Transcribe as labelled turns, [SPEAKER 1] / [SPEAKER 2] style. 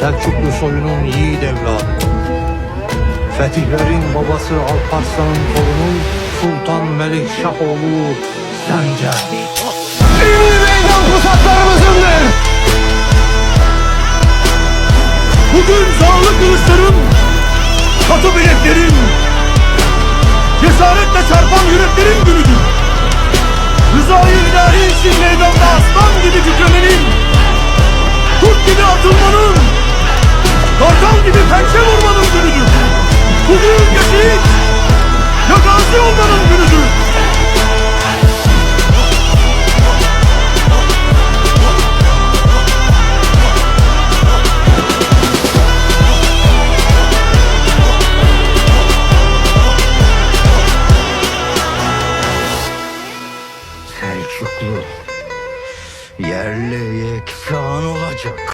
[SPEAKER 1] Selçuklu soyunun yiğit evladı. Fetihlerin babası Alparslan'ın torunu Sultan Melikşahoğlu Sencer.
[SPEAKER 2] Ünlü meydan pusatlarımızındır.
[SPEAKER 3] Bugün zağlı kılıçların, katı bileklerin, cesaretle çarpan yüreklerin günüdür. Rızayı ilahi için meydanda aslan gibi titremenin, kurt gibi atılmanın, kartal gibi pençe vurmanın günüdür. Bugün geçit, ya gazi olmanın